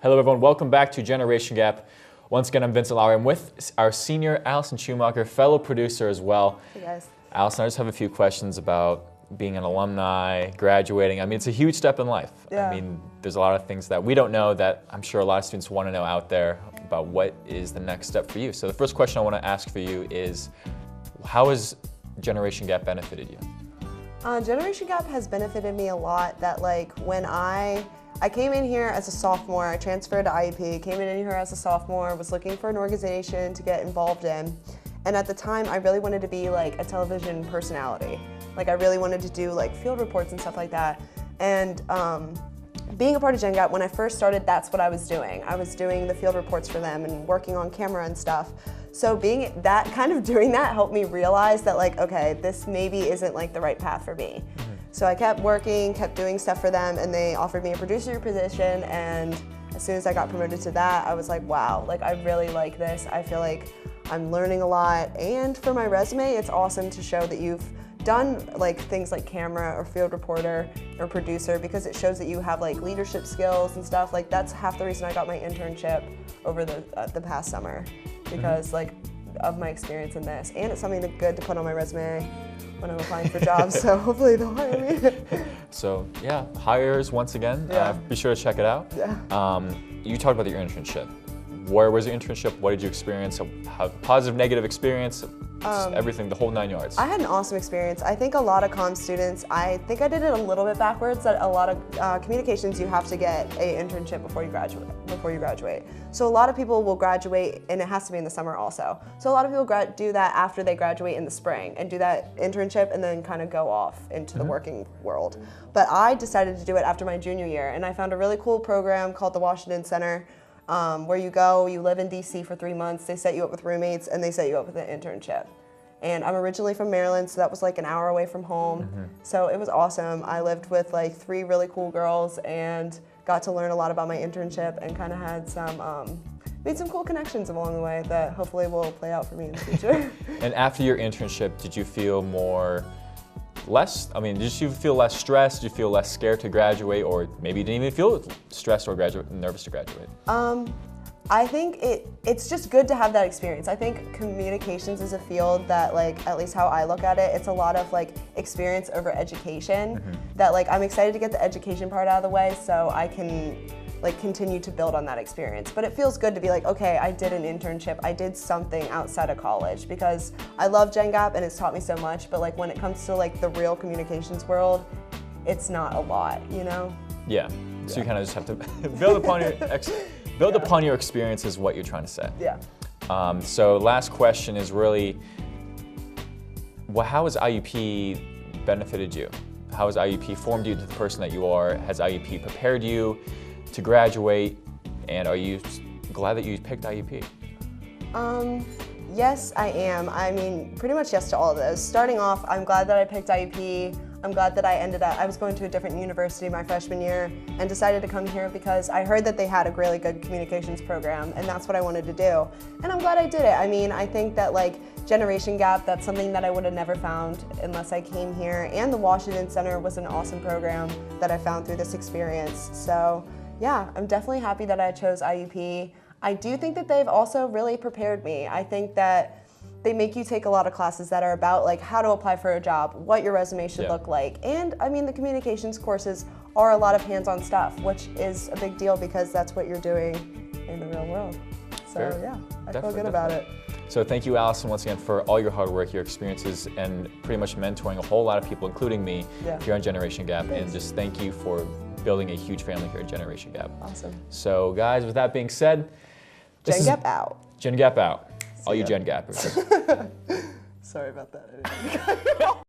Hello everyone, welcome back to Generation Gap. Once again, I'm Vincent Lowry. I'm with our senior, Allison Schumacher, fellow producer as well. Hey guys. Allison, I just have a few questions about being an alumni, graduating. I mean, it's a huge step in life. Yeah. I mean, there's a lot of things that we don't know that I'm sure a lot of students want to know out there about what is the next step for you. So the first question I want to ask for you is, how has Generation Gap benefited you? Generation Gap has benefited me a lot. That when I came in here as a sophomore, I transferred to IUP, came in here as a sophomore, was looking for an organization to get involved in. And at the time, I really wanted to be like a television personality. Like I really wanted to do like field reports and stuff like that. And being a part of Gen Gap, when I first started, that's what I was doing. I was doing the field reports for them and working on camera and stuff. So doing that helped me realize that like, okay, this maybe isn't like the right path for me. Mm-hmm. So I kept working, kept doing stuff for them, and they offered me a producer position, and as soon as I got promoted to that, I was like, wow, like I really like this. I feel like I'm learning a lot, and for my resume, it's awesome to show that you've done like things like camera or field reporter or producer, because it shows that you have like leadership skills and stuff. Like that's half the reason I got my internship over the past summer, because like of my experience in this, and it's something good to put on my resume when I'm applying for jobs, so hopefully they'll hire me. So yeah, hires once again, be sure to check it out. Yeah. You talked about your internship. Where was your internship? What did you experience? How positive, negative experience? Everything, the whole 9 yards. I had an awesome experience. I think a lot of comm students, I think I did it a little bit backwards, that a lot of communications you have to get an internship before you graduate. So a lot of people will graduate, and it has to be in the summer also. So a lot of people do that after they graduate in the spring and do that internship and then kind of go off into the working world. But I decided to do it after my junior year, and I found a really cool program called the Washington Center, where you live in DC for 3 months, they set you up with roommates, and they set you up with an internship. And I'm originally from Maryland, so that was like an hour away from home. So it was awesome. I lived with like 3 really cool girls and got to learn a lot about my internship, and kind of had made some cool connections along the way that hopefully will play out for me in the future. And after your internship, did you feel did you feel less stressed? Did you feel less scared to graduate, or maybe you didn't even feel stressed or nervous to graduate? I think it's just good to have that experience. I think communications is a field that, like, at least how I look at it, it's a lot of like experience over education. That like I'm excited to get the education part out of the way so I can like continue to build on that experience. But it feels good to be like, okay, I did an internship, I did something outside of college, because I love Gen Gap and it's taught me so much, but like when it comes to like the real communications world, it's not a lot, you know? Yeah, so you kind of just have to build upon your upon your experience is what you're trying to say. Yeah. So last question is really, how has IUP benefited you? How has IUP formed you to the person that you are? Has IUP prepared you to graduate, and are you glad that you picked IUP? Yes, I am. I mean, pretty much yes to all of those. Starting off, I'm glad that I picked IUP. I'm glad that I was going to a different university my freshman year and decided to come here because I heard that they had a really good communications program, and that's what I wanted to do. And I'm glad I did it. I mean, I think that like Generation Gap, that's something that I would have never found unless I came here. And the Washington Center was an awesome program that I found through this experience. So yeah, I'm definitely happy that I chose IUP. I do think that they've also really prepared me. I think that they make you take a lot of classes that are about like how to apply for a job, what your resume should look like. And I mean, the communications courses are a lot of hands-on stuff, which is a big deal because that's what you're doing in the real world. So yeah, I feel good about it. So thank you, Allison, once again for all your hard work, your experiences, and pretty much mentoring a whole lot of people, including me, here on Generation Gap. Thanks. And just thank you for building a huge family here at Generation Gap. Awesome. So guys, with that being said, Gen Gap out. Gen Gap out. All you Gen Gappers. Sorry about that.